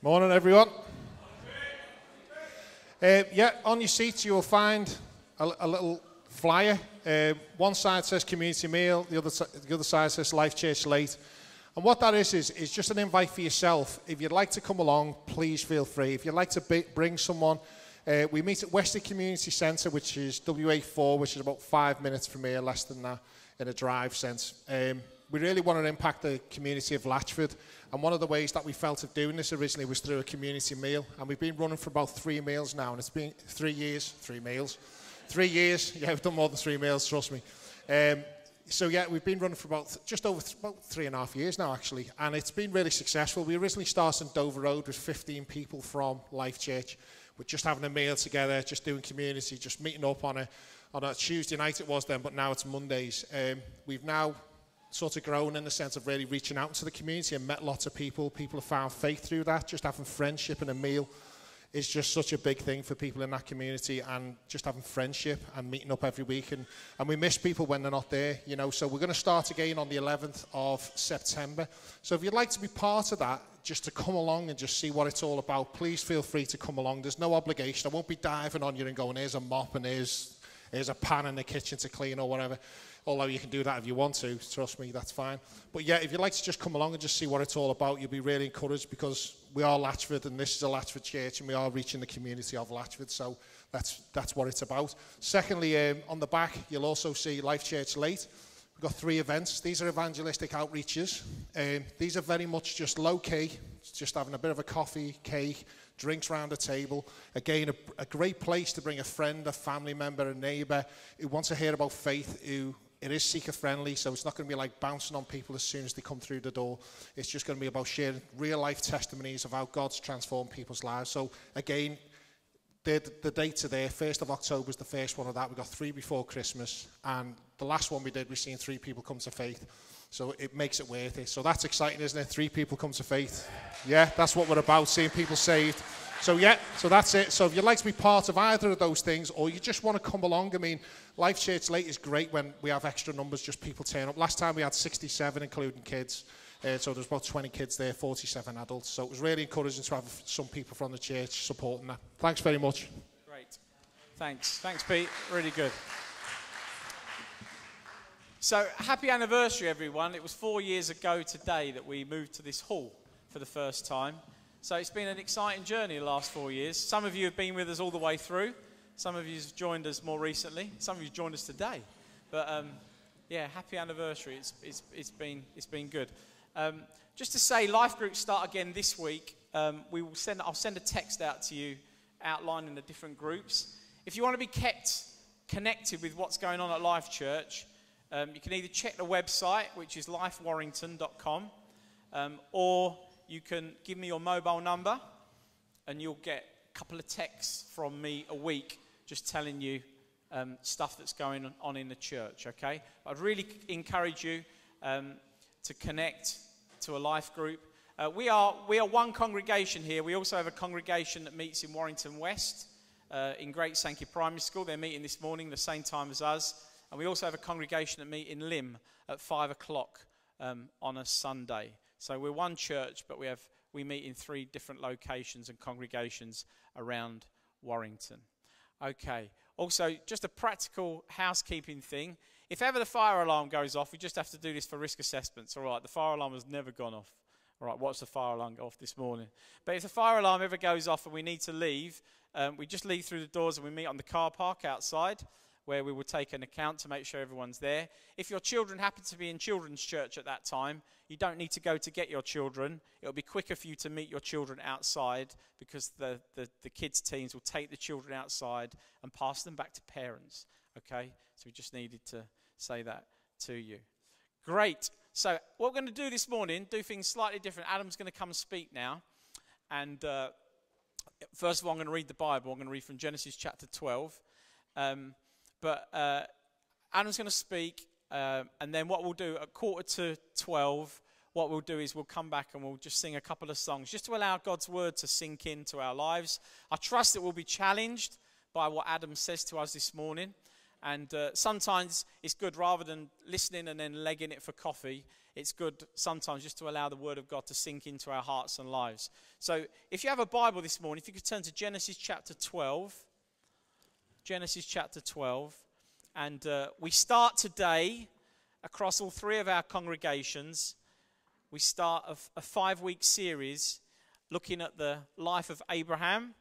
Morning, everyone. On your seats you will find a little flyer. One side says community meal, the other side says LifeChurch late. And what that is just an invite for yourself. If you'd like to come along, please feel free. If you'd like to bring someone, we meet at Wesley Community Centre, which is WA4, which is about 5 minutes from here, less than that in a drive sense. We really want to impact the community of Latchford, and one of the ways that we felt of doing this originally was through a community meal, and we've been running for about 3 meals now, and it's been 3 years, 3 meals, 3 years, yeah, we've done more than 3 meals, trust me. We've been running for about 3.5 years now, actually, and it's been really successful. We originally started in Dover Road with 15 people from LifeChurch. We're just having a meal together, just doing community, just meeting up on a Tuesday night it was then, but now it's Mondays. We've now sort of grown in the sense of really reaching out to the community and met lots of people. People have found faith through that. Just having friendship and a meal is just such a big thing for people in that community, and just having friendship and meeting up every week. And we miss people when they're not there, you know. So we're going to start again on the 11th of September. So if you'd like to be part of that, just to come along and just see what it's all about, please feel free to come along. There's no obligation. I won't be diving on you and going, here's a mop and here's a pan in the kitchen to clean or whatever. Although you can do that if you want to, trust me, that's fine. But yeah, if you'd like to just come along and just see what it's all about, you'll be really encouraged, because we are Latchford and this is a Latchford church and we are reaching the community of Latchford, so that's what it's about. Secondly, on the back, you'll also see LifeChurch late. We've got 3 events. These are evangelistic outreaches. These are very much just low-key, just having a bit of a coffee, cake, drinks round a table. Again, a great place to bring a friend, a family member, a neighbour who wants to hear about faith, it is seeker-friendly, so it's not going to be like bouncing on people as soon as they come through the door. It's just going to be about sharing real-life testimonies of how God's transformed people's lives. So, again, the dates are there. 1st of October is the first one of that. We've got 3 before Christmas. And the last one we did, we've seen 3 people come to faith. So it makes it worth it. So that's exciting, isn't it? 3 people come to faith. Yeah, that's what we're about, seeing people saved. So that's it. So if you'd like to be part of either of those things, or you just want to come along, I mean, LifeChurch late is great when we have extra numbers, just people turn up. Last time we had 67, including kids. So there's about 20 kids there, 47 adults. So it was really encouraging to have some people from the church supporting that. Thanks very much. Great. Thanks, Pete. Really good. So happy anniversary, everyone. It was 4 years ago today that we moved to this hall for the first time. So it's been an exciting journey the last 4 years. Some of you have been with us all the way through. Some of you have joined us more recently. Some of you joined us today. But happy anniversary. It's been good. Just to say, life groups start again this week. I'll send a text out to you outlining the different groups. If you want to be kept connected with what's going on at LifeChurch, you can either check the website, which is lifewarrington.com, or you can give me your mobile number and you'll get a couple of texts from me a week just telling you stuff that's going on in the church, okay? I'd really encourage you to connect to a life group. We are one congregation here. We also have a congregation that meets in Warrington West in Great Sankey Primary School. They're meeting this morning the same time as us. And we also have a congregation that meet in Lymm at 5 o'clock on a Sunday. So we're one church, but we meet in 3 different locations and congregations around Warrington. Okay. Also, just a practical housekeeping thing. If ever the fire alarm goes off, we just have to do this for risk assessments. All right, the fire alarm has never gone off. All right, watch the fire alarm go off this morning. But if the fire alarm ever goes off and we need to leave, we just leave through the doors and we meet on the car park outside, where we will take an account to make sure everyone's there. If your children happen to be in children's church at that time, you don't need to go to get your children. It'll be quicker for you to meet your children outside, because the kids' teams will take the children outside and pass them back to parents, okay? So we just needed to say that to you. Great. So what we're going to do this morning, do things slightly different. Adam's going to come and speak now. And first of all, I'm going to read the Bible. I'm going to read from Genesis chapter 12. But Adam's going to speak, and then what we'll do at 11:45, what we'll do is we'll come back and we'll just sing a couple of songs, just to allow God's word to sink into our lives. I trust that we'll be challenged by what Adam says to us this morning. And sometimes it's good, rather than listening and then legging it for coffee, it's good sometimes just to allow the Word of God to sink into our hearts and lives. So if you have a Bible this morning, if you could turn to Genesis chapter 12. Genesis chapter 12. And we start today across all three of our congregations. We start a 5-week series looking at the life of Abraham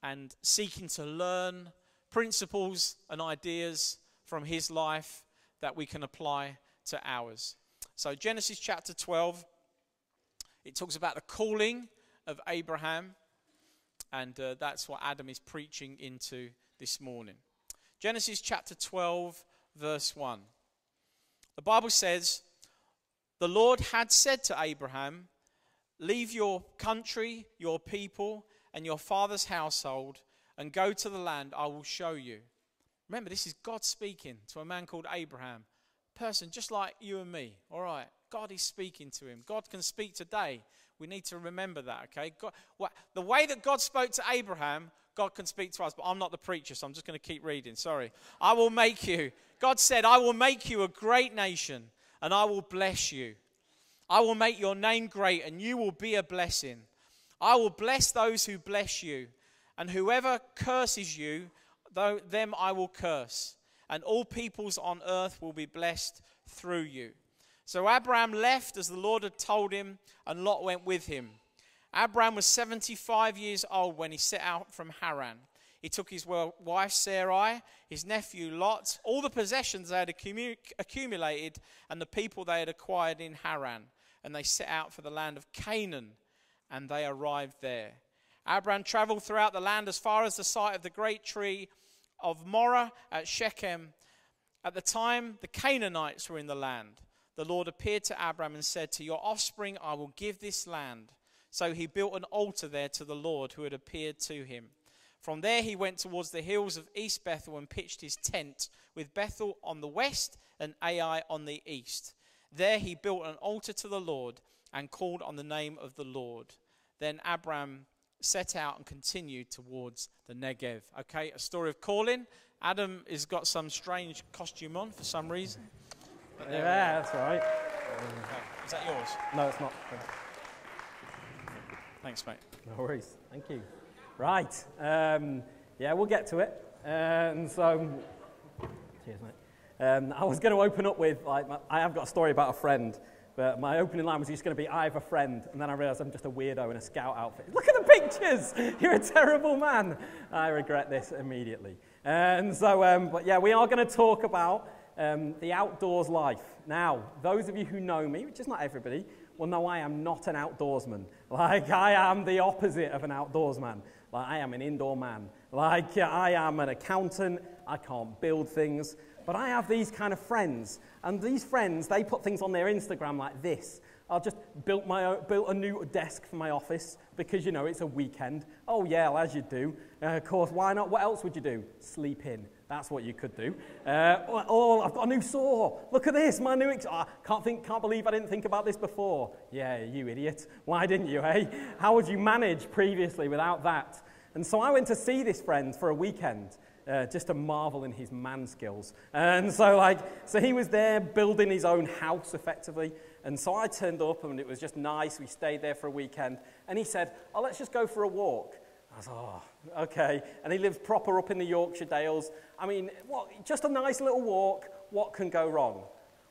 and seeking to learn principles and ideas from his life that we can apply to ours. So Genesis chapter 12, it talks about the calling of Abraham, and that's what Adam is preaching into this morning. Genesis chapter 12, verse 1. The Bible says, "The Lord had said to Abraham, 'Leave your country, your people, and your father's household, and go to the land I will show you.'" Remember, this is God speaking to a man called Abraham. Person just like you and me, all right? God is speaking to him. God can speak today. We need to remember that, okay? The way that God spoke to Abraham, God can speak to us, but I'm not the preacher, so I'm just going to keep reading. Sorry. "I will make you," God said, "I will make you a great nation, and I will bless you. I will make your name great, and you will be a blessing. I will bless those who bless you, and whoever curses you, them I will curse. And all peoples on earth will be blessed through you." So Abraham left as the Lord had told him, and Lot went with him. Abraham was 75 years old when he set out from Haran. He took his wife Sarai, his nephew Lot, all the possessions they had accumulated, and the people they had acquired in Haran. And they set out for the land of Canaan, and they arrived there. Abraham traveled throughout the land as far as the site of the great tree of Morah at Shechem. At the time, the Canaanites were in the land. The Lord appeared to Abraham and said, "To your offspring I will give this land." So he built an altar there to the Lord who had appeared to him. From there he went towards the hills of East Bethel and pitched his tent, with Bethel on the west and Ai on the east. There he built an altar to the Lord and called on the name of the Lord. Then Abraham set out and continued towards the Negev. Okay, a story of calling. Adam has got some strange costume on for some reason. Yeah, that's right. Is that yours? No, it's not. Thanks, mate. No worries. Thank you. Right. Yeah, we'll get to it. And so, cheers, mate. I was going to open up with, I have got a story about a friend. But my opening line was just going to be, "I have a friend," and then I realised I'm just a weirdo in a scout outfit. Look at the pictures! You're a terrible man. I regret this immediately. And so, but yeah, we are going to talk about the outdoors life. Now, those of you who know me, which is not everybody, will know I am not an outdoorsman. I am the opposite of an outdoorsman. I am an indoor man. I am an accountant. I can't build things. But I have these kind of friends, and these friends, they put things on their Instagram like this. I just built a new desk for my office because, you know, it's a weekend. Oh, yeah, well, as you do. Of course, why not? What else would you do? Sleep in. That's what you could do. Oh, I've got a new saw. Look at this, my new... can't believe I didn't think about this before. Yeah, you idiot. Why didn't you, eh? How would you manage previously without that? And so I went to see this friend for a weekend. Just to marvel in his man skills. And so he was there building his own house effectively. And so I turned up and it was just nice. We stayed there for a weekend. And he said, "Oh, let's just go for a walk." I was, "Oh, okay." And he lives proper up in the Yorkshire Dales. I mean, just a nice little walk. What can go wrong?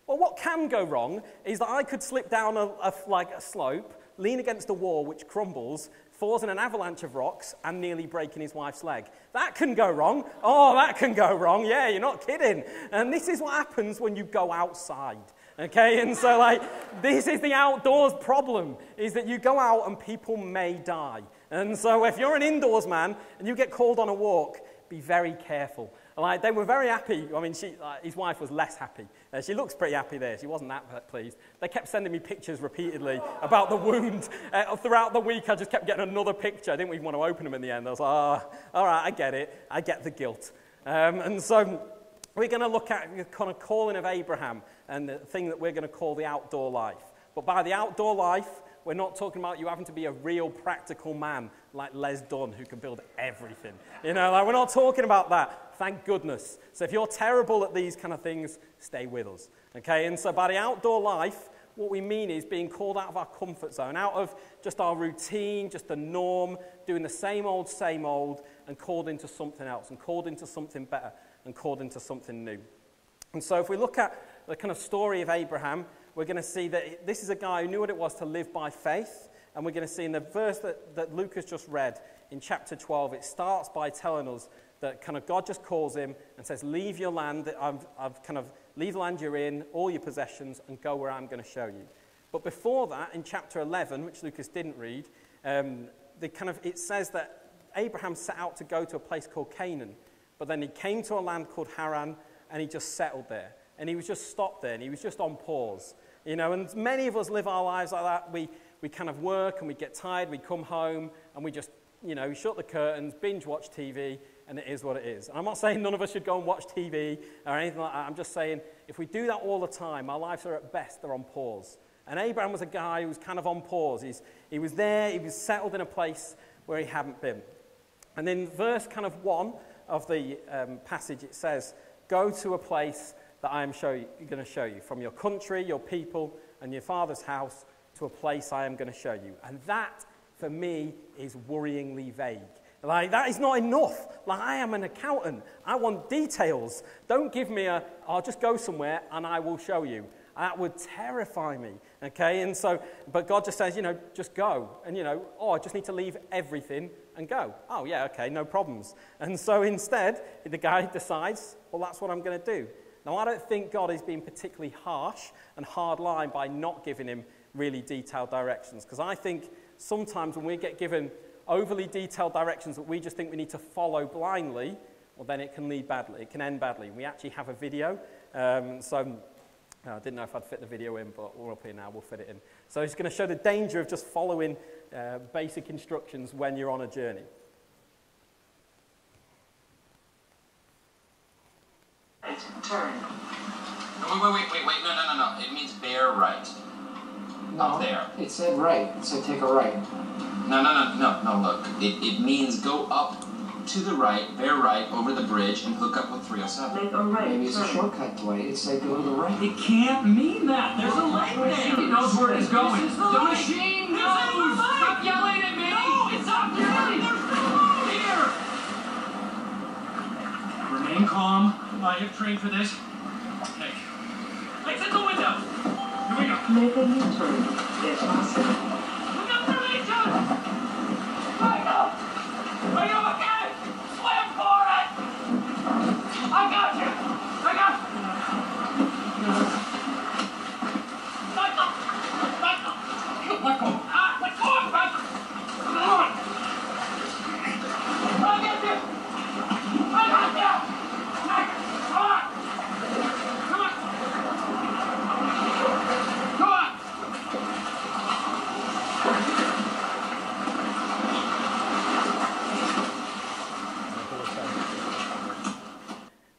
Well, what can go wrong is that I could slip down a slope, lean against a wall which crumbles, falls in an avalanche of rocks, and nearly breaking his wife's leg. That can go wrong. Oh, that can go wrong. Yeah, you're not kidding. And this is what happens when you go outside. Okay, and so this is the outdoors problem, is that you go out and people may die. And so if you're an indoors man and you get called on a walk, be very careful. They were very happy. I mean, his wife was less happy. She looks pretty happy there. She wasn't that pleased. They kept sending me pictures repeatedly about the wound. Throughout the week, I just kept getting another picture. I didn't even want to open them in the end. I was like, "Oh, all right, I get it. I get the guilt." And so we're going to look at the kind of calling of Abraham and the thing that we're going to call the outdoor life. But by the outdoor life, we're not talking about you having to be a real practical man like Les Dunn who can build everything. We're not talking about that, thank goodness. So if you're terrible at these kind of things, stay with us. Okay, and so by the outdoor life, what we mean is being called out of our comfort zone, out of just our routine, just the norm, doing the same old, and called into something else, and called into something better, and called into something new. And so if we look at the kind of story of Abraham, we're going to see that this is a guy who knew what it was to live by faith. And we're going to see in the verse that Luke has just read, in chapter 12, it starts by telling us that kind of God just calls him and says, leave your land, leave the land you're in, all your possessions, and go where I'm going to show you. But before that, in chapter 11, which Lucas didn't read, it says that Abraham set out to go to a place called Canaan. But then he came to a land called Haran, and he just settled there. And he was just stopped there, and he was just on pause. And many of us live our lives like that. We kind of work, and we get tired, we come home, and we just, we shut the curtains, binge watch TV, and it is what it is. And I'm not saying none of us should go and watch TV or anything like that. I'm just saying if we do that all the time, our lives are at best, they're on pause. And Abraham was a guy who was kind of on pause. He was there, he was settled in a place where he hadn't been. And in verse 1 of the passage, it says, go to a place that I am going to show you, from your country, your people, and your father's house, to a place I am going to show you. And that, for me, is worryingly vague. Like, that is not enough. Like, I am an accountant. I want details. Don't give me I'll just go somewhere and I will show you. That would terrify me, okay? And so, but God just says, just go. And, I just need to leave everything and go. Oh, yeah, okay, no problems. And so instead, the guy decides, well, that's what I'm going to do. Now, I don't think God is being particularly harsh and hard-line by not giving him really detailed directions, because I think sometimes when we get given overly detailed directions that we just think we need to follow blindly, well, then it can lead badly. It can end badly. We actually have a video, so I didn't know if I'd fit the video in, but we're up here now, we'll fit it in. So it's going to show the danger of just following basic instructions when you're on a journey. Turn. Wait, no. It means bear right. No, up there. It said right. It said take a right. No, look. It means go up to the right, bear right, over the bridge, and hook up with 307. Make a right. Maybe it's a shortcut way. It said go to the right. It can't mean that. There's a light there. It knows where it's going. This is the machine knows. Stop yelling at me. No, it's up there. Here. Remain calm. I have trained for this. Okay. Lights in the window. Here we go. Make a U-turn. If possible. Look up for me, John. Michael! Are you okay? Swim for it! I got you! Michael! Let go! Let go of Michael! Come on! I get you! I got you! Michael! Come on! Come on! Come on!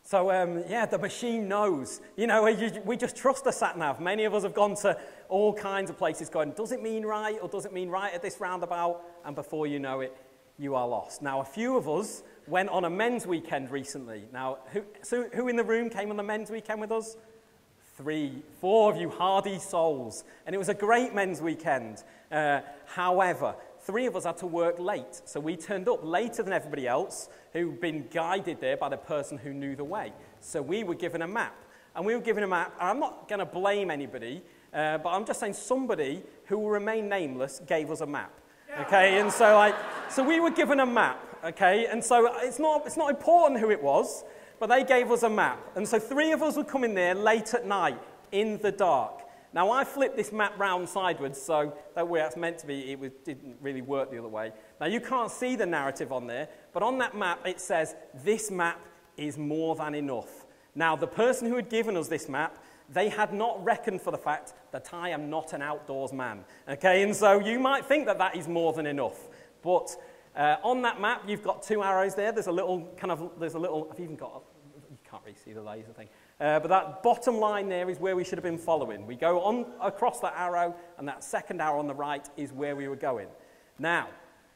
So, the machine knows. We just trust the sat-nav. Many of us have gone to all kinds of places going, does it mean right or does it mean right at this roundabout? And before you know it, you are lost. Now, a few of us went on a men's weekend recently. Now, who in the room came on the men's weekend with us? 3, 4 of you hardy souls. And it was a great men's weekend. However, 3 of us had to work late. So we turned up later than everybody else who'd been guided there by the person who knew the way. So we were given a map. And we were given a map. And I'm not going to blame anybody, but I'm just saying somebody who will remain nameless gave us a map. Okay, and so we were given a map. Okay, and so it's not important who it was, but they gave us a map. And so 3 of us would come in there late at night in the dark. Now, I flipped this map round sideways, so that way it's meant to be, didn't really work the other way. Now, you can't see the narrative on there, but on that map it says, this map is more than enough. Now, the person who had given us this map, they had not reckoned for the fact that I am not an outdoors man. Okay, and so you might think that that is more than enough. But on that map, you've got 2 arrows there. I've even got, you can't really see the laser thing. But that bottom line there is where we should have been following. We go on across that arrow, and that second arrow on the right is where we were going. Now,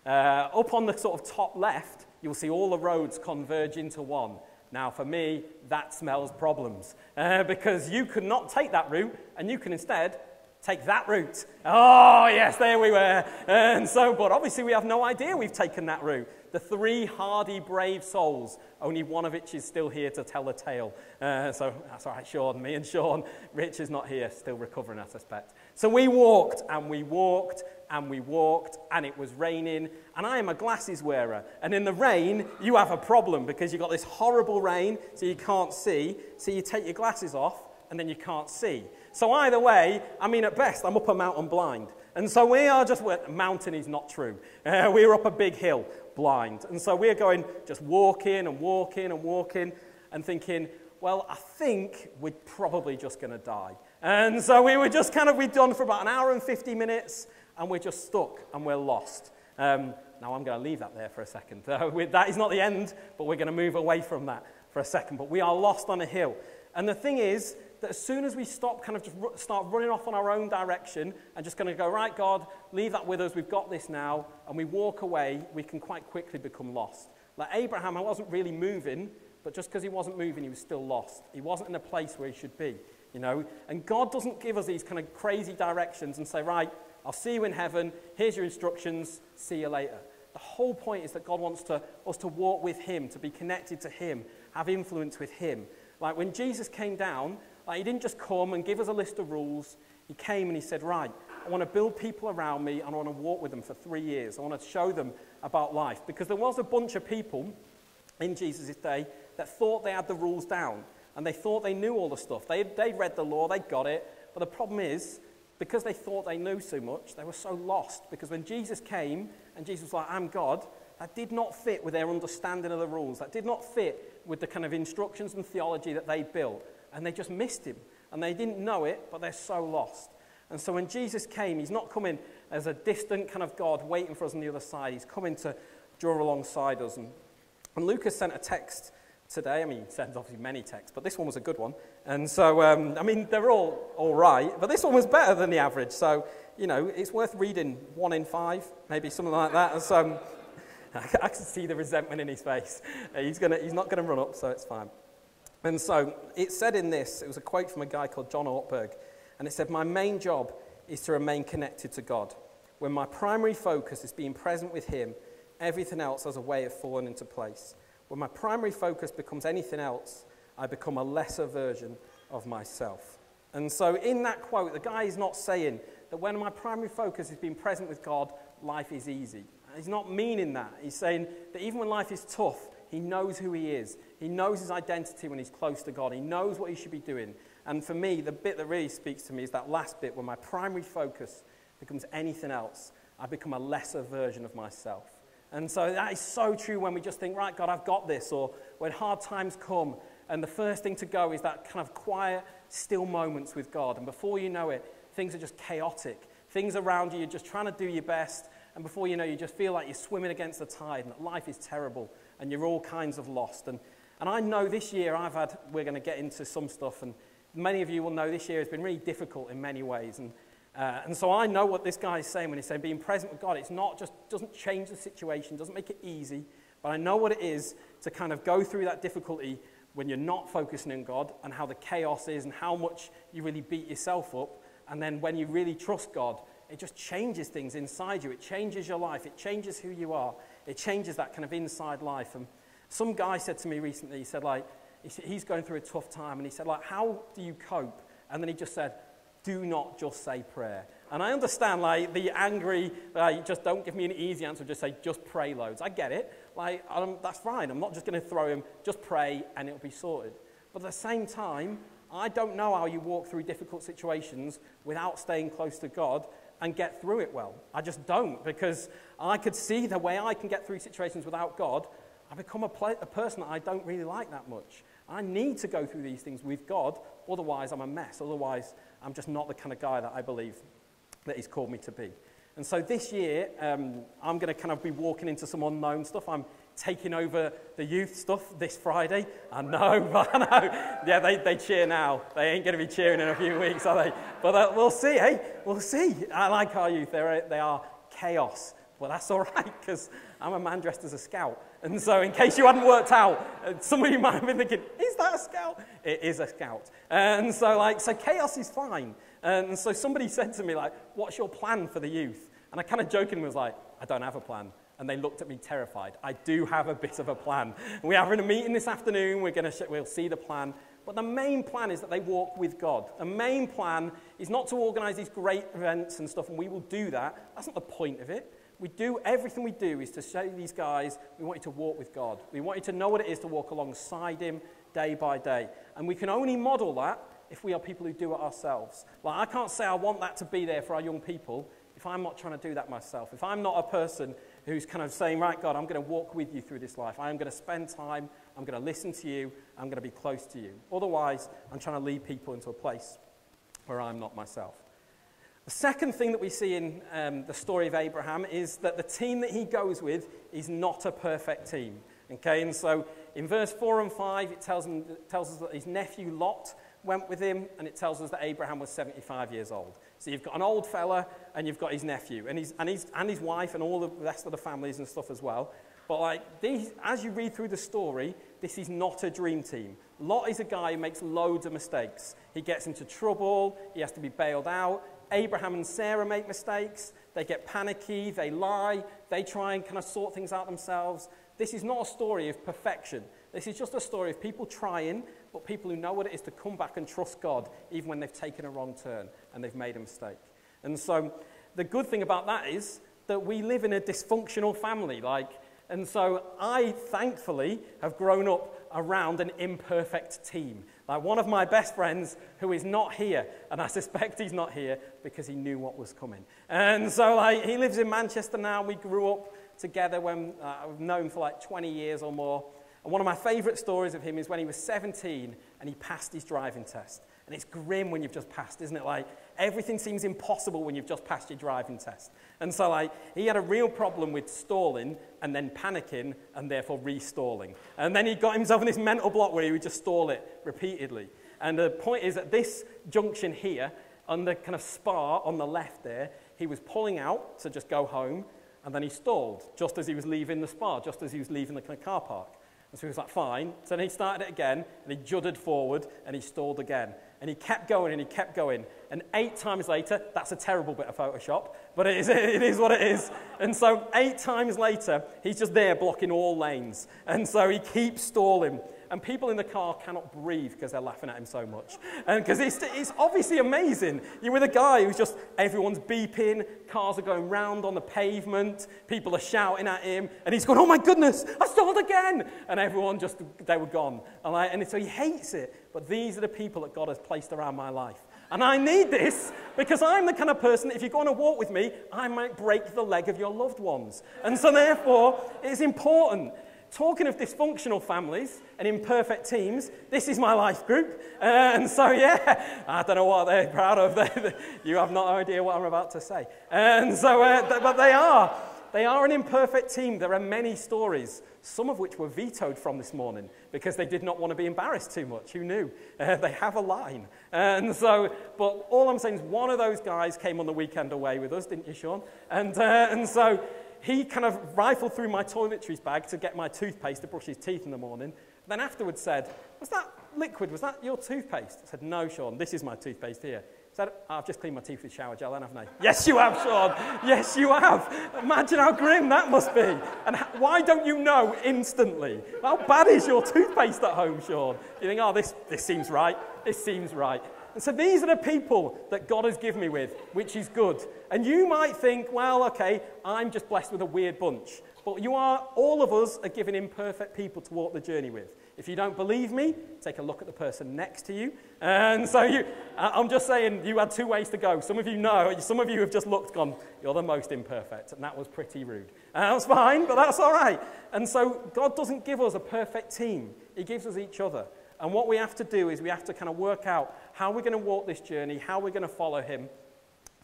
up on the sort of top left, you'll see all the roads converge into one. Now, for me, that smells problems, because you could not take that route, and you can instead Take that route. Oh, yes, there we were. And so, but obviously we have no idea we've taken that route. The 3 hardy, brave souls, only one of which is still here to tell the tale. So that's all right, Sean. Me and Sean. Rich is not here, still recovering, I suspect. So we walked, and we walked, and we walked, and it was raining, and I am a glasses wearer. And in the rain, you have a problem because you've got this horrible rain, so you can't see. So you take your glasses off, and then you can't see. So either way, I mean, at best, I'm up a mountain blind. And so we are just, mountain is not true. We're up a big hill blind. And so we're going, just walking and walking and walking and thinking, well, I think we're probably just going to die. And so we were just we'd done for about an hour and 50 minutes, and we're just stuck and we're lost. Now I'm going to leave that there for a second. That is not the end, but we're going to move away from that for a second. But we are lost on a hill. And the thing is, that as soon as we stop, just start running off on our own direction and just going to go, right, God, leave that with us, we've got this now, and we walk away, we can quite quickly become lost. Like Abraham, I wasn't really moving, but just because he wasn't moving, he was still lost. He wasn't in a place where he should be, you know. And God doesn't give us these kind of crazy directions and say, right, I'll see you in heaven, here's your instructions, see you later. The whole point is that God wants us to walk with him, to be connected to him, have influence with him. Like when Jesus came down, he didn't just come and give us a list of rules. He came and he said, right, I want to build people around me and I want to walk with them for 3 years. I want to show them about life. Because there was a bunch of people in Jesus' day that thought they had the rules down. And they thought they knew all the stuff. They'd read the law, they got it. But the problem is, because they thought they knew so much, they were so lost. Because when Jesus came and Jesus was like, I'm God, that did not fit with their understanding of the rules. That did not fit with the kind of instructions and theology that they built. And they just missed him. And they didn't know it, but they're so lost. And so when Jesus came, he's not coming as a distant kind of God waiting for us on the other side. He's coming to draw alongside us. And Lucas sent a text today. I mean, he sends obviously many texts, but this one was a good one. And so, I mean, they're all right, but this one was better than the average. So, you know, it's worth reading 1 in 5, maybe something like that. And so I can see the resentment in his face. He's not going to run up, so it's fine. And so it said in this, it was a quote from a guy called John Ortberg, and it said, my main job is to remain connected to God. When my primary focus is being present with him, everything else has a way of falling into place. When my primary focus becomes anything else, I become a lesser version of myself. And so in that quote, the guy is not saying that when my primary focus is being present with God, life is easy. He's not meaning that. He's saying that even when life is tough, he knows who he is. He knows his identity when he's close to God. He knows what he should be doing. And for me, the bit that really speaks to me is that last bit, when my primary focus becomes anything else, I become a lesser version of myself. And so that is so true when we just think, right, God, I've got this. Or when hard times come, and the first thing to go is that kind of quiet, still moments with God. And before you know it, things are just chaotic. Things around you, you're just trying to do your best. And before you know, you just feel like you're swimming against the tide and that life is terrible and you're all kinds of lost. And I know this year we're going to get into some stuff, and many of you will know this year has been really difficult in many ways. And so I know what this guy is saying when he's saying being present with God. It's not just, doesn't change the situation, doesn't make it easy, but I know what it is to kind of go through that difficulty when you're not focusing on God and how the chaos is and how much you really beat yourself up. And then when you really trust God, it just changes things inside you. It changes your life. It changes who you are. It changes that kind of inside life. And some guy said to me recently, he said, like, he's going through a tough time. And he said, like, how do you cope? And then he just said, do not just say prayer. And I understand, like, the angry, just don't give me an easy answer, just say, just pray loads. I get it. Like, that's fine. I'm not just going to throw him, just pray and it'll be sorted. But at the same time, I don't know how you walk through difficult situations without staying close to God and get through it well. I just don't, because I could see the way I can get through situations without God. I become a person that I don't really like that much. I need to go through these things with God, otherwise I'm a mess. Otherwise, I'm just not the kind of guy that I believe that he's called me to be. And so this year, I'm going to kind of be walking into some unknown stuff. I'm taking over the youth stuff this Friday. I know, but I know. Yeah, they cheer now. They ain't going to be cheering in a few weeks, are they? But we'll see, eh? We'll see. I like our youth. They are chaos. Well, that's all right, because I'm a man dressed as a scout. And so in case you hadn't worked out, some of you might have been thinking, is that a scout? It is a scout. And so chaos is fine. And so somebody said to me, like, what's your plan for the youth? And I kind of jokingly was like, I don't have a plan. And they looked at me terrified. I do have a bit of a plan. We're having a meeting this afternoon. We'll see the plan. But the main plan is that they walk with God. The main plan is not to organize these great events and stuff, and we will do that. That's not the point of it. Everything we do is to show these guys, we want you to walk with God. We want you to know what it is to walk alongside him day by day. And we can only model that if we are people who do it ourselves. Like, I can't say I want that to be there for our young people if I'm not trying to do that myself. If I'm not a person who's kind of saying, right, God, I'm going to walk with you through this life. I'm going to spend time. I'm going to listen to you. I'm going to be close to you. Otherwise, I'm trying to lead people into a place where I'm not myself. The second thing that we see in the story of Abraham is that the team that he goes with is not a perfect team. Okay, and so in verse 4 and 5, it tells us that his nephew Lot went with him, and it tells us that Abraham was 75 years old. So you've got an old fella, and you've got his nephew, and his wife, and all the rest of the families and stuff as well. But like these, as you read through the story, this is not a dream team. Lot is a guy who makes loads of mistakes. He gets into trouble. He has to be bailed out. Abraham and Sarah make mistakes. They get panicky. They lie. They try and kind of sort things out themselves. This is not a story of perfection. This is just a story of people trying, but people who know what it is to come back and trust God, even when they've taken a wrong turn and they've made a mistake. And so the good thing about that is that we live in a dysfunctional family. And so I, thankfully, have grown up around an imperfect team. Like one of my best friends who is not here, and I suspect he's not here because he knew what was coming. And so he lives in Manchester now. We grew up together when I've known him for like 20 years or more. And one of my favourite stories of him is when he was 17 and he passed his driving test. And it's grim when you've just passed, isn't it? Like, everything seems impossible when you've just passed your driving test. And so, he had a real problem with stalling and then panicking and therefore restalling. And then he got himself in this mental block where he would just stall it repeatedly. And the point is, at this junction here, on the kind of spar on the left there, he was pulling out to just go home, and then he stalled just as he was leaving the spar, just as he was leaving the kind of car park. And so he was like, fine. So then he started it again, and he juddered forward, and he stalled again. And he kept going, and he kept going. And 8 times later, that's a terrible bit of Photoshop, but it is what it is. And so 8 times later, he's just there blocking all lanes. And so he keeps stalling. And people in the car cannot breathe because they're laughing at him so much. And because it's obviously amazing. You're with a guy who's just, everyone's beeping, cars are going round on the pavement, people are shouting at him, and he's going, oh my goodness, I stalled again. And everyone they were gone. And so he hates it. But these are the people that God has placed around my life. And I need this because I'm the kind of person, if you're going to walk with me, I might break the leg of your loved ones. And so therefore, it's important. Talking of dysfunctional families and imperfect teams, this is my life group. And so, yeah, I don't know what they're proud of. You have no idea what I'm about to say. And so, but they are. They are an imperfect team. There are many stories, some of which were vetoed from this morning because they did not want to be embarrassed too much. Who knew? They have a line. And so, but all I'm saying is one of those guys came on the weekend away with us, didn't you, Sean? And so he kind of rifled through my toiletries bag to get my toothpaste to brush his teeth in the morning. Then afterwards said, was that liquid? Was that your toothpaste? I said, no, Sean, this is my toothpaste here. He said, I've just cleaned my teeth with shower gel, haven't I? Yes, you have, Sean. Yes, you have. Imagine how grim that must be. And why don't you know instantly? How bad is your toothpaste at home, Sean? You think, oh, this seems right. This seems right. And so these are the people that God has given me with, which is good. And you might think, well, okay, I'm just blessed with a weird bunch. But all of us are given imperfect people to walk the journey with. If you don't believe me, take a look at the person next to you. And so I'm just saying, you had 2 ways to go. Some of you know, some of you have just looked, gone, you're the most imperfect. And that was pretty rude. And that was fine, but that's all right. And so God doesn't give us a perfect team. He gives us each other. And what we have to do is we have to kind of work out how we're going to walk this journey, how we're going to follow him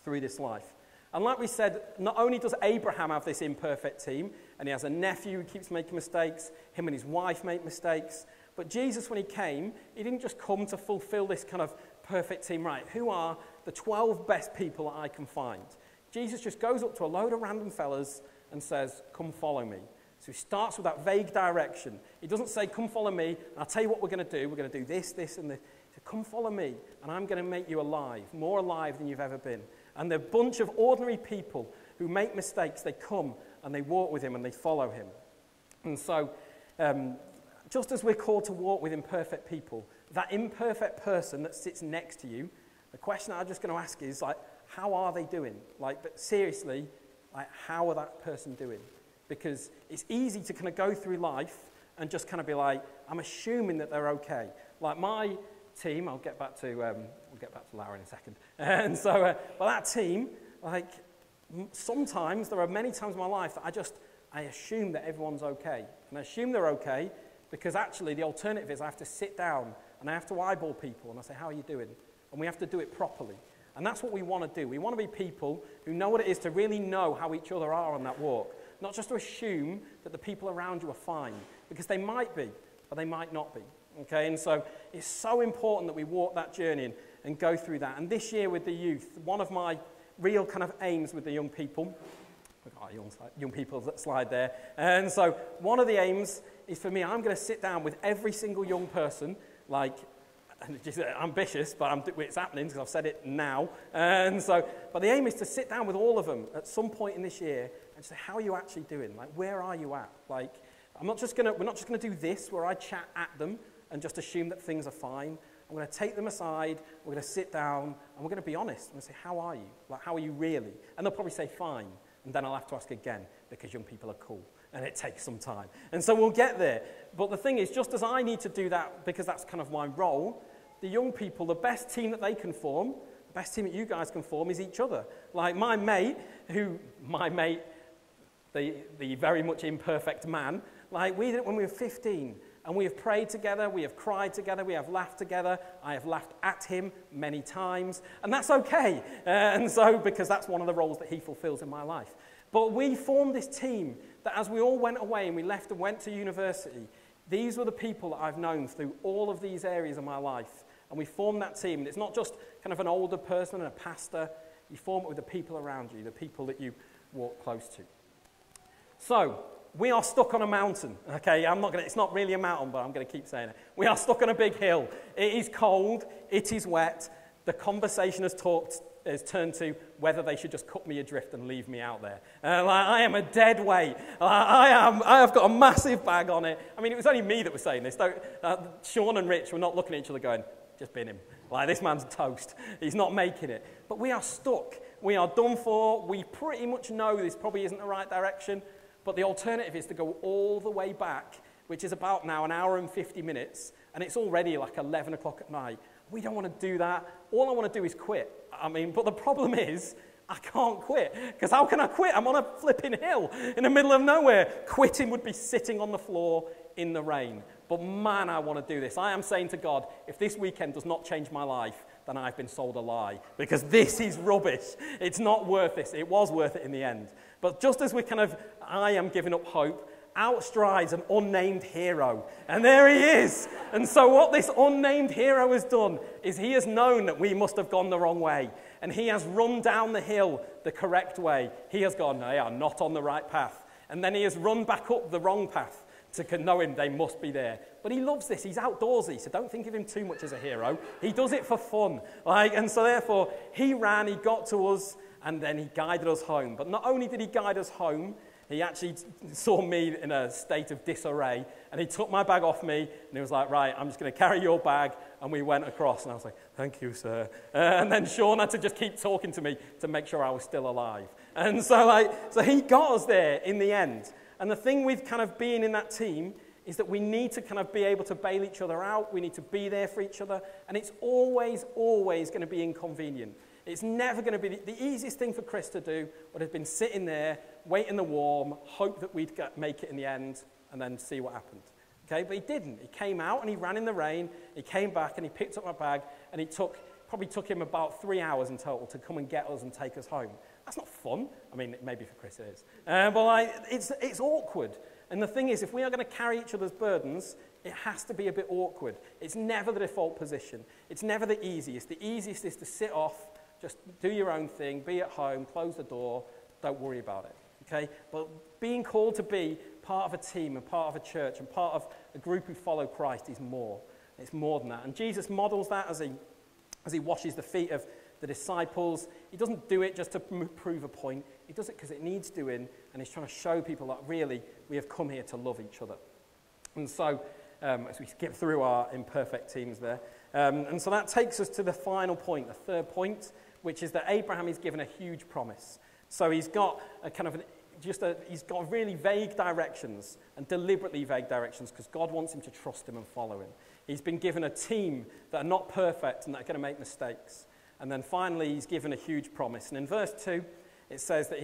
through this life. And like we said, not only does Abraham have this imperfect team, and he has a nephew who keeps making mistakes, him and his wife make mistakes, but Jesus, when he came, he didn't just come to fulfill this kind of perfect team. Right, who are the 12 best people that I can find? Jesus just goes up to a load of random fellas and says, come follow me. So he starts with that vague direction. He doesn't say, come follow me, and I'll tell you what we're going to do. We're going to do this, this, and this. He said, come follow me, and I'm going to make you alive, more alive than you've ever been. And the bunch of ordinary people who make mistakes, they come and they walk with him and they follow him. And so, just as we're called to walk with imperfect people, that imperfect person that sits next to you, the question I'm just going to ask is, like, how are they doing? Like, but seriously, like, how are that person doing? Because it's easy to kind of go through life and just kind of be like, I'm assuming that they're okay. Like my team, we'll get back to Lara in a second. And so, but that team, like, sometimes, there are many times in my life that I assume that everyone's okay. And I assume they're okay because actually the alternative is I have to sit down and I have to eyeball people and I say, how are you doing? And we have to do it properly. And that's what we want to do. We want to be people who know what it is to really know how each other are on that walk. Not just to assume that the people around you are fine, because they might be, but they might not be. Okay, and so it's so important that we walk that journey and go through that. And this year with the youth, one of my real kind of aims with the young people, we've got our young people slide there, and so one of the aims is for me, I'm going to sit down with every single young person, like, and just ambitious, but it's happening because I've said it now, and so, but the aim is to sit down with all of them at some point in this year and say, how are you actually doing? Like, where are you at? Like, we're not just going to do this where I chat at them and just assume that things are fine. I'm going to take them aside, we're going to sit down, and we're going to be honest. I'm going to say, how are you? Like, how are you really? And they'll probably say, fine. And then I'll have to ask again, because young people are cool, and it takes some time. And so we'll get there. But the thing is, just as I need to do that, because that's kind of my role, the young people, the best team that they can form, the best team that you guys can form is each other. Like my mate, the very much imperfect man, like we did it when we were 15. And we have prayed together, we have cried together, we have laughed together. I have laughed at him many times, and that's okay. And so, because that's one of the roles that he fulfills in my life. But we formed this team that as we all went away and we left and went to university, these were the people that I've known through all of these areas of my life. And we formed that team. And it's not just kind of an older person and a pastor. You form it with the people around you, the people that you walk close to. So, we are stuck on a mountain, okay? It's not really a mountain, but I'm going to keep saying it. We are stuck on a big hill. It is cold. It is wet. The conversation has turned to whether they should just cut me adrift and leave me out there. I am a dead weight. I have got a massive bag on it. I mean, it was only me that was saying this. Sean and Rich were not looking at each other going, just bin him. Like, this man's toast. He's not making it. But we are stuck. We are done for. We pretty much know this probably isn't the right direction. But the alternative is to go all the way back, which is about now an hour and 50 minutes, and it's already like 11 o'clock at night. We don't want to do that. All I want to do is quit. I mean, but the problem is, I can't quit. Because how can I quit? I'm on a flipping hill in the middle of nowhere. Quitting would be sitting on the floor in the rain. But man, I want to do this. I am saying to God, if this weekend does not change my life, then I've been sold a lie. Because this is rubbish. It's not worth this. It was worth it in the end. But just as I am giving up hope, out strides an unnamed hero. And there he is. And so what this unnamed hero has done is he has known that we must have gone the wrong way. And he has run down the hill the correct way. He has gone, they are not on the right path. And then he has run back up the wrong path to knowing they must be there. But he loves this. He's outdoorsy, so don't think of him too much as a hero. He does it for fun. And so therefore, he ran, he got to us, and then he guided us home. But not only did he guide us home, he actually saw me in a state of disarray, and he took my bag off me, and he was like, right, I'm just going to carry your bag, and we went across, and I was like, thank you, sir. And then Sean had to just keep talking to me to make sure I was still alive. And so he got us there in the end. And the thing with kind of being in that team is that we need to kind of be able to bail each other out. We need to be there for each other. And it's always, always going to be inconvenient. It's never going to be the easiest thing for Chris to do would have been sitting there, wait in the warm, hope that we'd make it in the end, and then see what happened. Okay, but he didn't. He came out and he ran in the rain. He came back and he picked up my bag, and it probably took him about 3 hours in total to come and get us and take us home. That's not fun. I mean, maybe for Chris it is. But it's awkward. And the thing is, if we are going to carry each other's burdens, it has to be a bit awkward. It's never the default position. It's never the easiest. The easiest is to sit off, just do your own thing, be at home, close the door, don't worry about it. Okay? But being called to be part of a team and part of a church and part of a group who follow Christ is more. It's more than that. And Jesus models that as he washes the feet of the disciples. He doesn't do it just to prove a point. He does it because it needs doing, and he's trying to show people that really we have come here to love each other. And so, as we skip through our imperfect teams there, and so that takes us to the final point, the third point, which is that Abraham is given a huge promise. So he's got a kind of he's got really vague directions, and deliberately vague directions, because God wants him to trust him and follow him. He's been given a team that are not perfect and that are going to make mistakes. And then finally, he's given a huge promise. And in verse 2, it says that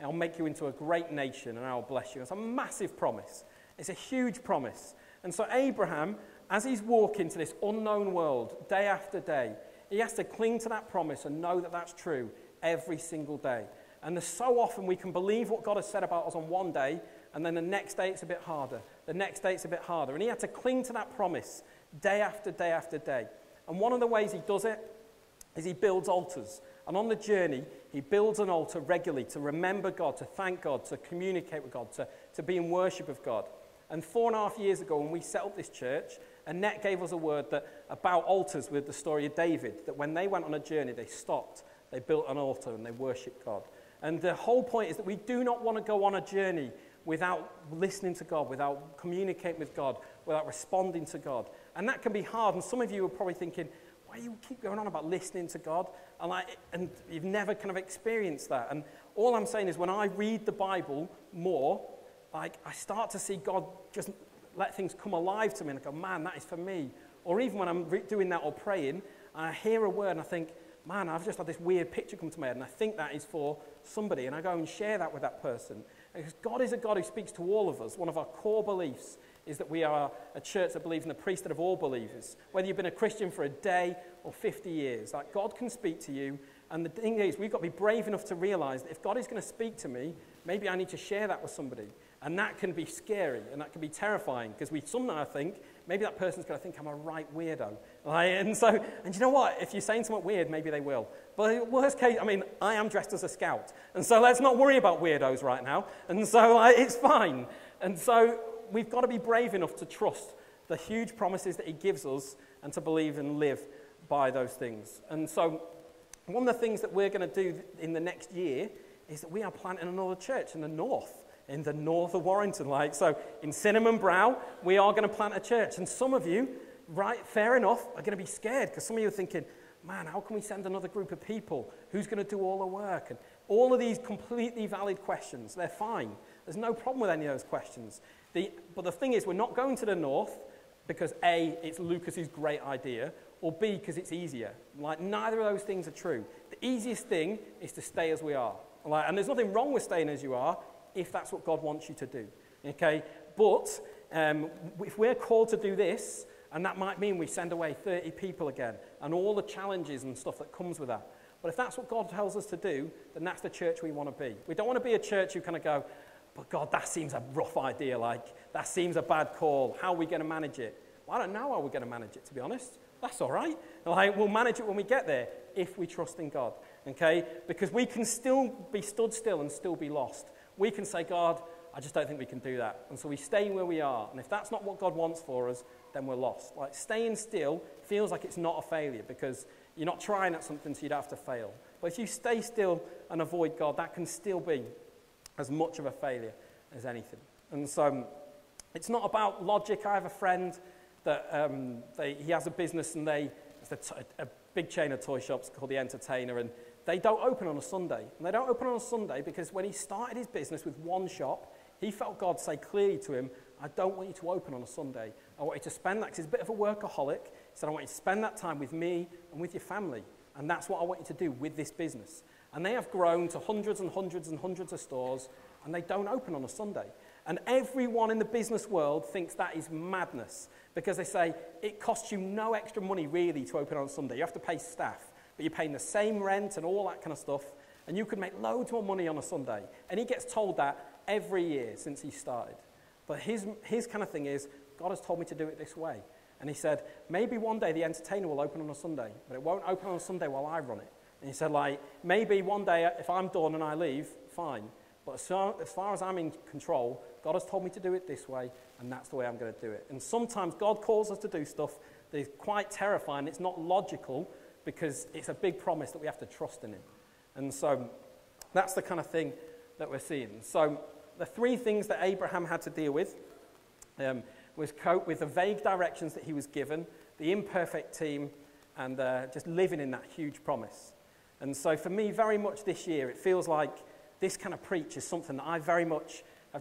I'll make you into a great nation and I'll bless you. It's a massive promise. It's a huge promise. And so Abraham, as he's walking to this unknown world day after day, he has to cling to that promise and know that that's true every single day. And so often we can believe what God has said about us on one day, and then the next day it's a bit harder. The next day it's a bit harder. And he had to cling to that promise day after day after day. And one of the ways he does it is he builds altars. And on the journey, he builds an altar regularly to remember God, to thank God, to communicate with God, to be in worship of God. And 4.5 years ago, when we set up this church, Annette gave us a word about altars with the story of David, that when they went on a journey, they stopped, they built an altar, and they worshipped God. And the whole point is that we do not want to go on a journey without listening to God, without communicating with God, without responding to God. And that can be hard. And some of you are probably thinking, why do you keep going on about listening to God? And you've never kind of experienced that. And all I'm saying is when I read the Bible more, I start to see God just let things come alive to me. And I go, man, that is for me. Or even when I'm doing that or praying, I hear a word and I think, man, I've just had this weird picture come to my head, and I think that is for somebody, and I go and share that with that person. Because God is a God who speaks to all of us. One of our core beliefs is that we are a church that believes in the priesthood of all believers. Whether you've been a Christian for a day or 50 years, like God can speak to you. And the thing is, we've got to be brave enough to realize that if God is going to speak to me, maybe I need to share that with somebody. And that can be scary, and that can be terrifying, because we sometimes think, maybe that person's going to think I'm a right weirdo. And you know what? If you're saying something weird, maybe they will. But worst case, I am dressed as a scout. And so let's not worry about weirdos right now. And so it's fine. And so we've got to be brave enough to trust the huge promises that he gives us and to believe and live by those things. And so one of the things that we're going to do in the next year is that we are planting another church in the north of Warrington. So in Cinnamon Brow, we are going to plant a church. And some of you, right, fair enough, are going to be scared, because some of you are thinking, man, how can we send another group of people? Who's going to do all the work? And all of these completely valid questions, they're fine. There's no problem with any of those questions. But the thing is, we're not going to the north because A, it's Lucas's great idea, or B, because it's easier. Neither of those things are true. The easiest thing is to stay as we are. And there's nothing wrong with staying as you are if that's what God wants you to do. Okay? But if we're called to do this, and that might mean we send away 30 people again, and all the challenges and stuff that comes with that. But if that's what God tells us to do, then that's the church we want to be. We don't want to be a church who kind of go, but God, that seems a rough idea. That seems a bad call. How are we going to manage it? Well, I don't know how we're going to manage it, to be honest. That's all right. We'll manage it when we get there, if we trust in God. Okay? Because we can still be stood still and still be lost. We can say, God, I just don't think we can do that. And so we stay where we are. And if that's not what God wants for us, then we're lost. Staying still feels like it's not a failure, because you're not trying at something so you'd have to fail. But if you stay still and avoid God, that can still be as much of a failure as anything. And so it's not about logic. I have a friend that he has a business, and it's a big chain of toy shops called The Entertainer, and they don't open on a Sunday. And they don't open on a Sunday because when he started his business with one shop, he felt God say clearly to him, I don't want you to open on a Sunday. I want you to spend that, because he's a bit of a workaholic. He said, I want you to spend that time with me and with your family. And that's what I want you to do with this business. And they have grown to hundreds and hundreds and hundreds of stores, and they don't open on a Sunday. And everyone in the business world thinks that is madness, because they say it costs you no extra money really to open on a Sunday. You have to pay staff, but you're paying the same rent and all that kind of stuff, and you could make loads more money on a Sunday. And he gets told that every year since he started. But his kind of thing is, God has told me to do it this way. And he said, maybe one day The Entertainer will open on a Sunday, but it won't open on a Sunday while I run it. And he said, maybe one day if I'm done and I leave, fine. But as far as I'm in control, God has told me to do it this way, and that's the way I'm going to do it. And sometimes God calls us to do stuff that is quite terrifying. It's not logical because it's a big promise that we have to trust in Him. And so that's the kind of thing that we're seeing. So the three things that Abraham had to deal with was cope with the vague directions that he was given, the imperfect team, and just living in that huge promise. And so for me, very much this year, it feels like this kind of preach is something that I've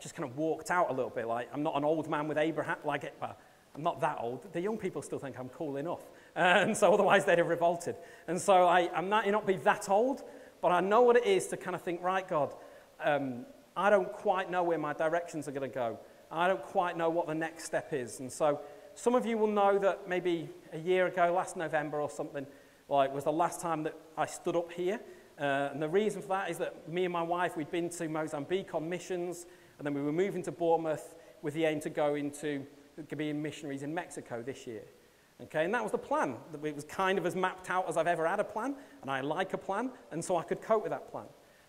just kind of walked out a little bit. Like, I'm not an old man with Abraham, I'm not that old. The young people still think I'm cool enough. And so otherwise they'd have revolted. And so I'm not be that old, but I know what it is to kind of think, right, God, I don't quite know where my directions are going to go. I don't quite know what the next step is. And so some of you will know that maybe a year ago, last November or something, was the last time that I stood up here. And the reason for that is that me and my wife, we'd been to Mozambique on missions, and then we were moving to Bournemouth with the aim to go into being missionaries in Mexico this year. Okay, and that was the plan. It was kind of as mapped out as I've ever had a plan, and I like a plan, and so I could cope with that plan.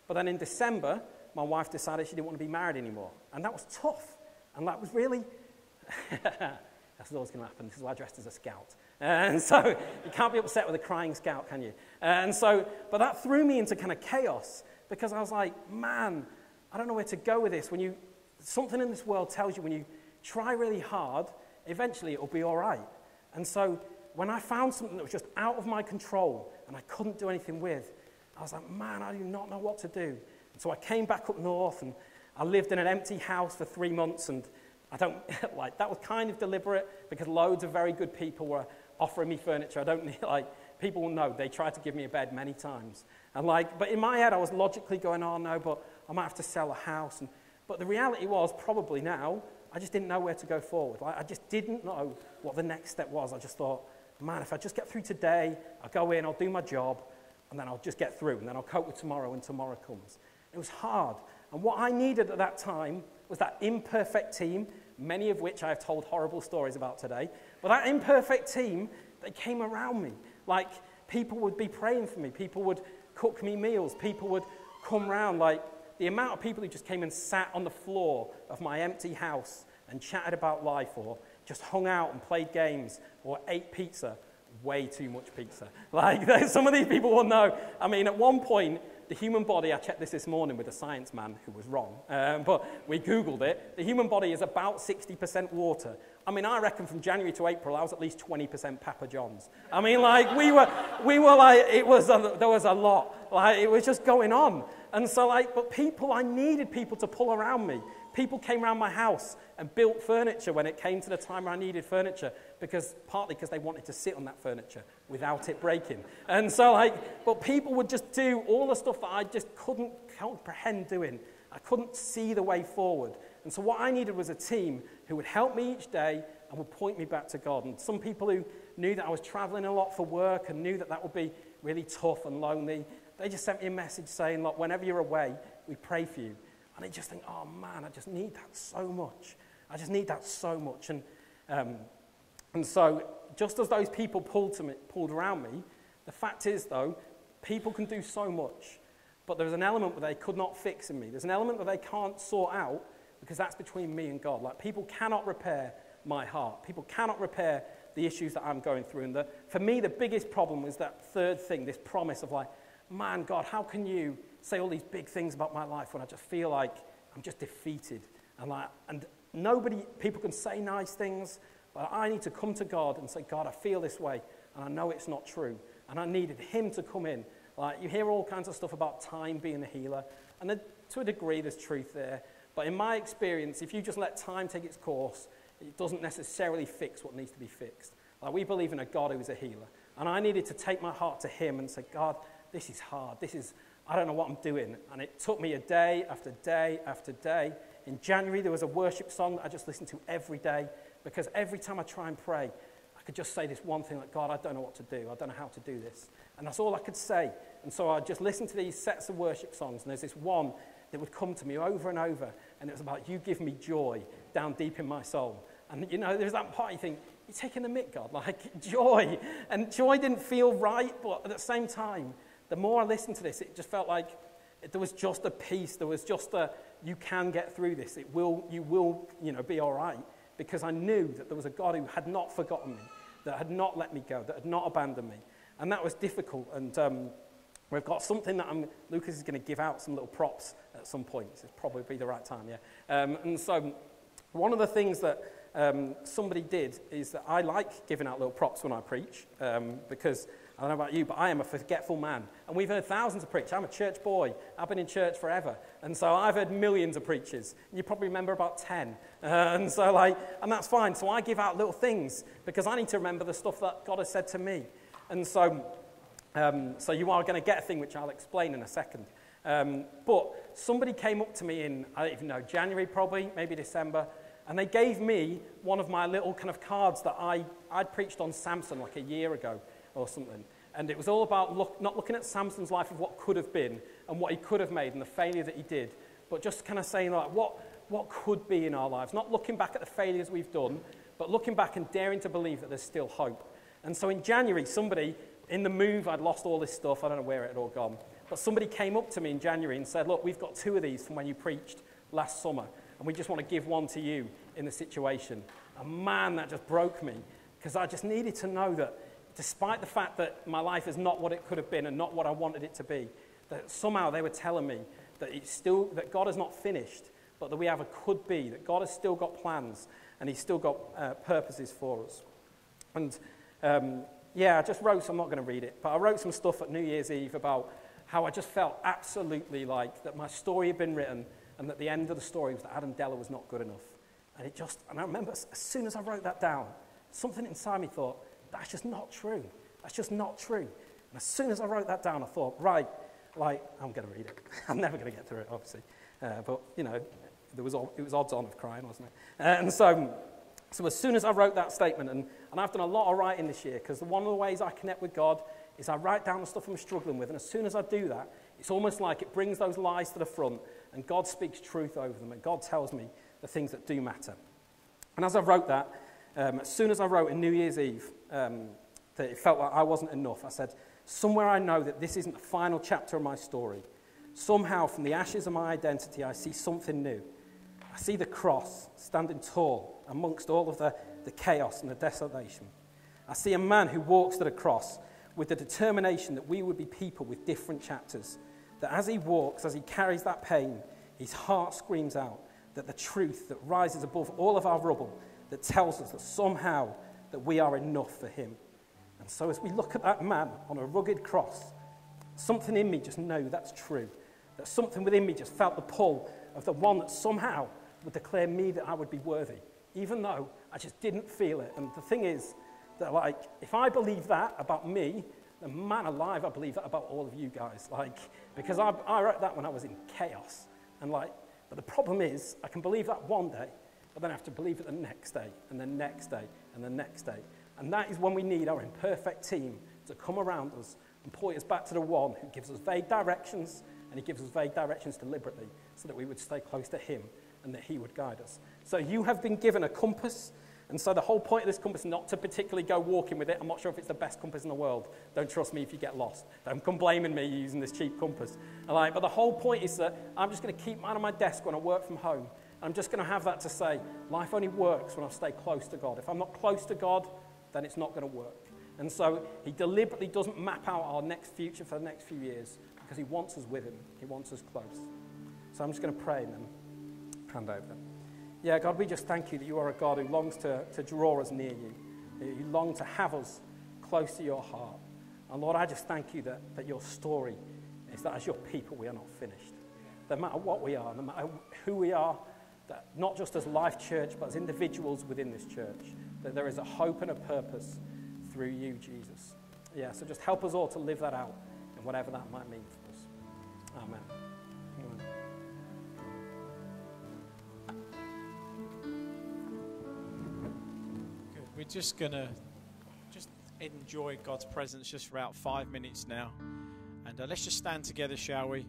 But then in December, my wife decided she didn't want to be married anymore, and that was tough. And that was really, that's always going to happen. This is why I dressed as a scout. And so you can't be upset with a crying scout, can you? And so, but that threw me into kind of chaos because I was like, man, I don't know where to go with this. Something in this world tells you when you try really hard, eventually it'll be all right. And so when I found something that was just out of my control and I couldn't do anything with, I was like, man, I do not know what to do. And so I came back up north and I lived in an empty house for 3 months, and that was kind of deliberate because loads of very good people were offering me furniture. People will know, they tried to give me a bed many times. And but in my head, I was logically going, oh no, but I might have to sell a house. But the reality was, probably now, I just didn't know where to go forward. I just didn't know what the next step was. I just thought, man, if I just get through today, I'll go in, I'll do my job, and then I'll just get through, and then I'll cope with tomorrow when tomorrow comes. It was hard. And what I needed at that time was that imperfect team, many of which I have told horrible stories about today, but that imperfect team that came around me. Like, people would be praying for me. People would cook me meals. People would come round. Like, the amount of people who just came and sat on the floor of my empty house and chatted about life, or just hung out and played games, or ate pizza. Way too much pizza. Some of these people will know. I mean, at one point, the human body, I checked this morning with a science man who was wrong, but we Googled it. The human body is about 60% water. I mean, I reckon from January to April, I was at least 20% Papa John's. I mean, there was a lot. It was just going on. And so, but I needed people to pull around me. People came around my house and built furniture when it came to the time where I needed furniture, partly because they wanted to sit on that furniture without it breaking. And so, but people would just do all the stuff that I just couldn't comprehend doing. I couldn't see the way forward. And so what I needed was a team who would help me each day and would point me back to God. And some people who knew that I was traveling a lot for work and knew that that would be really tough and lonely, they just sent me a message saying, look, whenever you're away, we pray for you. And I just think, oh man, I just need that so much. I just need that so much. And so just as those people pulled around me, the fact is, though, people can do so much, but there's an element that they could not fix in me. There's an element that they can't sort out because that's between me and God. People cannot repair my heart. People cannot repair the issues that I'm going through. And for me, the biggest problem was that third thing, this promise of man, God, how can you say all these big things about my life when I just feel like I'm just defeated? And people can say nice things, but I need to come to God and say, God, I feel this way, and I know it's not true. And I needed Him to come in. You hear all kinds of stuff about time being a healer, and to a degree there's truth there. But in my experience, if you just let time take its course, it doesn't necessarily fix what needs to be fixed. We believe in a God who is a healer. And I needed to take my heart to Him and say, God, this is hard. I don't know what I'm doing. And it took me a day after day after day. In January, there was a worship song that I just listened to every day, because every time I try and pray, I could just say this one thing, God, I don't know what to do. I don't know how to do this. And that's all I could say. And so I just listened to these sets of worship songs, and there's this one that would come to me over and over, and it was about, you give me joy down deep in my soul. And, there's that part you think, you're taking the mick, God, joy. And joy didn't feel right, but at the same time, the more I listened to this, it just felt like There was just a peace. There was just a, you can get through this. You will, be all right. Because I knew that there was a God who had not forgotten me, that had not let me go, that had not abandoned me. And that was difficult. And we've got something that Lucas is going to give out some little props at some point. It's probably be the right time, yeah. And so one of the things that somebody did is that I like giving out little props when I preach, because I don't know about you, but I am a forgetful man. And we've heard thousands of preachers. I'm a church boy. I've been in church forever. And so I've heard millions of preachers. You probably remember about 10. And that's fine. So I give out little things because I need to remember the stuff that God has said to me. And so you are going to get a thing which I'll explain in a second. But somebody came up to me in, I don't even know, January probably, maybe December, and they gave me one of my little kind of cards that I'd preached on Samson like a year ago or something. And it was all about not looking at Samson's life of what could have been and what he could have made and the failure that he did, but just kind of saying like what could be in our lives. Not looking back at the failures we've done, but looking back and daring to believe that there's still hope. And so in January, somebody, in the move, I'd lost all this stuff. I don't know where it had all gone. But somebody came up to me in January and said, look, we've got 2 of these from when you preached last summer, and we just want to give one to you in the situation. And man, that just broke me, because I just needed to know that despite the fact that my life is not what it could have been and not what I wanted it to be, that somehow they were telling me that that God has not finished, but that we have a could be, that God has still got plans and he's still got purposes for us. And I just wrote, I'm not going to read it, but I wrote some stuff at New Year's Eve about how I just felt absolutely like that my story had been written and that the end of the story was that Adam Della was not good enough. And I remember as soon as I wrote that down, something inside me thought, that's just not true. That's just not true. And as soon as I wrote that down, I thought, right, I'm going to read it. I'm never going to get through it, obviously. But, it was odds on of crying, wasn't it? And so as soon as I wrote that statement, and I've done a lot of writing this year, because one of the ways I connect with God is I write down the stuff I'm struggling with, and as soon as I do that, it's almost like it brings those lies to the front, and God speaks truth over them, and God tells me the things that do matter. And as I wrote that, as soon as I wrote in New Year's Eve that it felt like I wasn't enough, I said, somewhere I know that this isn't the final chapter of my story. Somehow from the ashes of my identity, I see something new. I see the cross standing tall amongst all of the chaos and the desolation. I see a man who walks to the cross with the determination that we would be people with different chapters. That as he walks, as he carries that pain, his heart screams out that the truth that rises above all of our rubble, that tells us that somehow that we are enough for him. And so as we look at that man on a rugged cross, something in me just knew that's true. That something within me just felt the pull of the one that somehow would declare me that I would be worthy, even though I just didn't feel it. And the thing is that, if I believe that about me, then man alive, I believe that about all of you guys. Because I wrote that when I was in chaos. And but the problem is, I can believe that one day, but then I have to believe it the next day, and the next day, and the next day. And that is when we need our imperfect team to come around us and point us back to the one who gives us vague directions, and he gives us vague directions deliberately so that we would stay close to him and that he would guide us. So you have been given a compass, and so the whole point of this compass is not to particularly go walking with it. I'm not sure if it's the best compass in the world. Don't trust me if you get lost. Don't come blaming me using this cheap compass. But the whole point is that I'm just going to keep mine on my desk when I work from home. I'm just going to have that to say, life only works when I stay close to God. If I'm not close to God, then it's not going to work. And so he deliberately doesn't map out our next future for the next few years because he wants us with him. He wants us close. So I'm just going to pray and then hand over. Yeah, God, we just thank you that you are a God who longs to draw us near you. You long to have us close to your heart. And Lord, I just thank you that your story is that as your people we are not finished. No matter what we are, no matter who we are, that not just as LifeChurch, but as individuals within this church, that there is a hope and a purpose through you, Jesus. Yeah, so just help us all to live that out in whatever that might mean for us. Amen. Amen. Good. We're just going to enjoy God's presence just for about 5 minutes now. And let's just stand together, shall we?